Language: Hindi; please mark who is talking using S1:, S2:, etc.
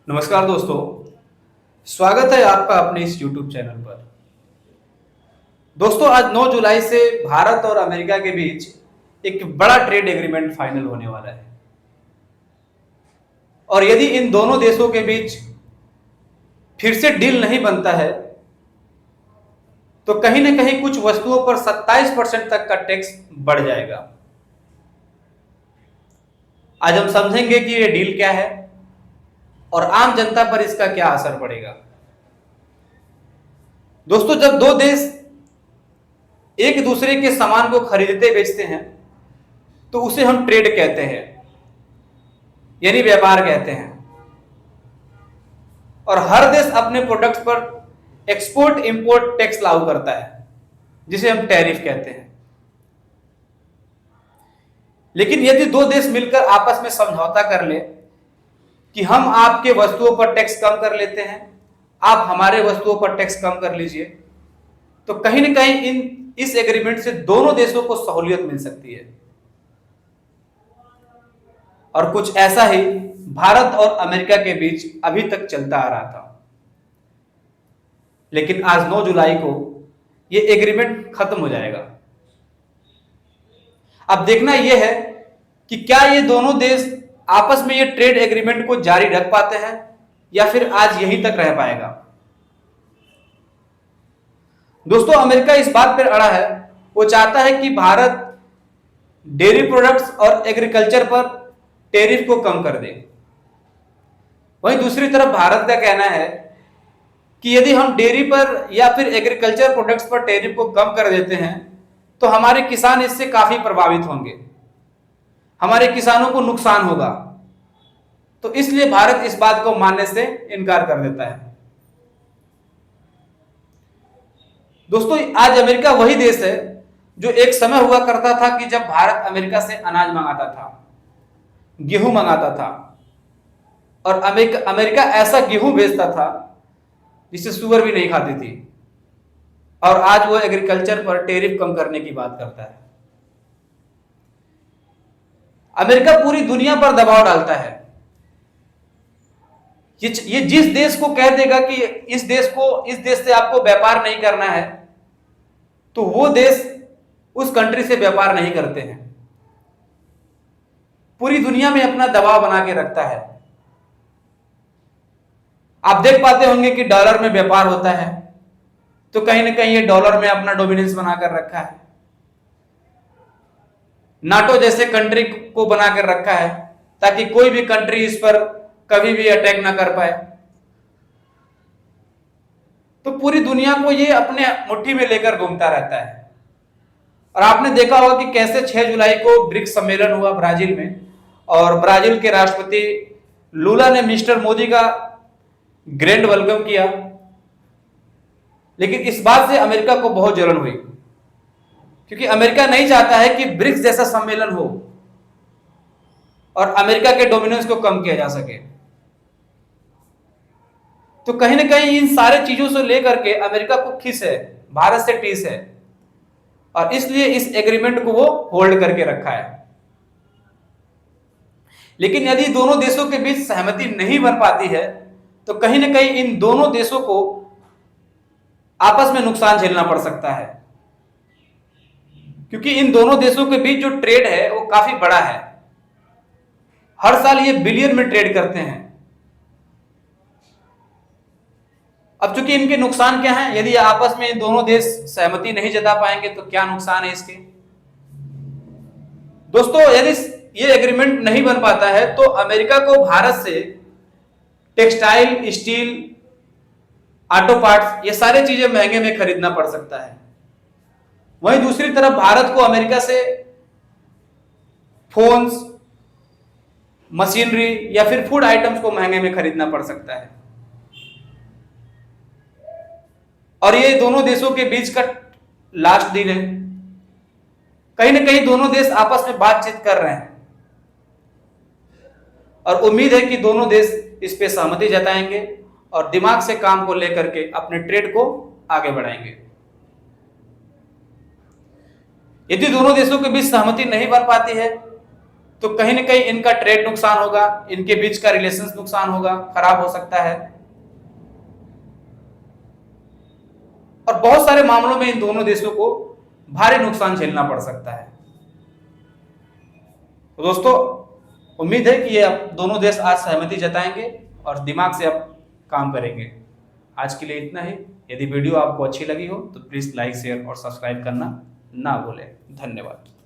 S1: नमस्कार दोस्तों, स्वागत है आपका अपने इस YouTube चैनल पर। दोस्तों, आज 9 जुलाई से भारत और अमेरिका के बीच एक बड़ा ट्रेड एग्रीमेंट फाइनल होने वाला है। और यदि इन दोनों देशों के बीच फिर से डील नहीं बनता है तो कहीं ना कहीं कुछ वस्तुओं पर 27% तक का टैक्स बढ़ जाएगा। आज हम समझेंगे कि यह डील क्या है और आम जनता पर इसका क्या असर पड़ेगा। दोस्तों, जब दो देश एक दूसरे के सामान को खरीदते बेचते हैं तो उसे हम ट्रेड कहते हैं, यानी व्यापार कहते हैं। और हर देश अपने प्रोडक्ट्स पर एक्सपोर्ट इंपोर्ट टैक्स लागू करता है, जिसे हम टैरिफ कहते हैं। लेकिन यदि दो देश मिलकर आपस में समझौता कर ले कि हम आपके वस्तुओं पर टैक्स कम कर लेते हैं, आप हमारे वस्तुओं पर टैक्स कम कर लीजिए, तो कहीं ना कहीं इस एग्रीमेंट से दोनों देशों को सहूलियत मिल सकती है। और कुछ ऐसा ही भारत और अमेरिका के बीच अभी तक चलता आ रहा था। लेकिन आज 9 जुलाई को यह एग्रीमेंट खत्म हो जाएगा। अब देखना यह है कि क्या ये दोनों देश आपस में ये ट्रेड एग्रीमेंट को जारी रख पाते हैं या फिर आज यहीं तक रह पाएगा। दोस्तों, अमेरिका इस बात पर अड़ा है, वो चाहता है कि भारत डेयरी प्रोडक्ट्स और एग्रीकल्चर पर टैरिफ को कम कर दे। वहीं दूसरी तरफ भारत का कहना है कि यदि हम डेयरी पर या फिर एग्रीकल्चर प्रोडक्ट्स पर टैरिफ को कम कर देते हैं तो हमारे किसान इससे काफी प्रभावित होंगे, हमारे किसानों को नुकसान होगा। तो इसलिए भारत इस बात को मानने से इनकार कर देता है। दोस्तों, आज अमेरिका वही देश है जो एक समय हुआ करता था कि जब भारत अमेरिका से अनाज मंगाता था, गेहूं मंगाता था, और अमेरिका ऐसा गेहूं बेचता था जिसे सुअर भी नहीं खाती थी। और आज वो एग्रीकल्चर पर टैरिफ कम करने की बात करता है। अमेरिका पूरी दुनिया पर दबाव डालता है। ये जिस देश को कह देगा कि इस देश से आपको व्यापार नहीं करना है, तो वो देश उस कंट्री से व्यापार नहीं करते हैं। पूरी दुनिया में अपना दबाव बना के रखता है। आप देख पाते होंगे कि डॉलर में व्यापार होता है, तो कहीं ना कहीं ये डॉलर में अपना डोमिनेंस बनाकर रखा है। नाटो जैसे कंट्री को बनाकर रखा है ताकि कोई भी कंट्री इस पर कभी भी अटैक ना कर पाए। तो पूरी दुनिया को ये अपने मुट्ठी में लेकर घूमता रहता है। और आपने देखा होगा कि कैसे 6 जुलाई को ब्रिक्स सम्मेलन हुआ ब्राजील में, और ब्राजील के राष्ट्रपति लूला ने मिस्टर मोदी का ग्रैंड वेलकम किया। लेकिन इस बात से अमेरिका को बहुत जलन हुई, क्योंकि अमेरिका नहीं चाहता है कि ब्रिक्स जैसा सम्मेलन हो और अमेरिका के डोमिनेंस को कम किया जा सके। तो कहीं ना कहीं इन सारे चीजों से लेकर के अमेरिका को खींच है, भारत से टीस है, और इसलिए इस एग्रीमेंट को वो होल्ड करके रखा है। लेकिन यदि दोनों देशों के बीच सहमति नहीं बन पाती है तो कहीं ना कहीं इन दोनों देशों को आपस में नुकसान झेलना पड़ सकता है, क्योंकि इन दोनों देशों के बीच जो ट्रेड है वो काफी बड़ा है। हर साल ये बिलियन में ट्रेड करते हैं। अब चूंकि इनके नुकसान क्या हैं, यदि आपस में इन दोनों देश सहमति नहीं जता पाएंगे तो क्या नुकसान है इसके। दोस्तों, यदि ये एग्रीमेंट नहीं बन पाता है तो अमेरिका को भारत से टेक्सटाइल, स्टील, ऑटो पार्ट्स, ये सारी चीजें महंगे में खरीदना पड़ सकता है। वहीं दूसरी तरफ भारत को अमेरिका से फोन्स, मशीनरी या फिर फूड आइटम्स को महंगे में खरीदना पड़ सकता है। और ये दोनों देशों के बीच का लास्ट डील है। कहीं ना कहीं दोनों देश आपस में बातचीत कर रहे हैं और उम्मीद है कि दोनों देश इस पे सहमति जताएंगे और दिमाग से काम को लेकर के अपने ट्रेड को आगे बढ़ाएंगे। यदि दोनों देशों के बीच सहमति नहीं बन पाती है तो कहीं ना कहीं इनका ट्रेड नुकसान होगा, इनके बीच का रिलेशंस नुकसान होगा, खराब हो सकता है, और बहुत सारे मामलों में इन दोनों देशों को भारी नुकसान झेलना पड़ सकता है। तो दोस्तों, उम्मीद है कि ये अब दोनों देश आज सहमति जताएंगे और दिमाग से अब काम करेंगे। आज के लिए इतना ही। यदि वीडियो आपको अच्छी लगी हो तो प्लीज लाइक, शेयर और सब्सक्राइब करना ना भूलें। धन्यवाद।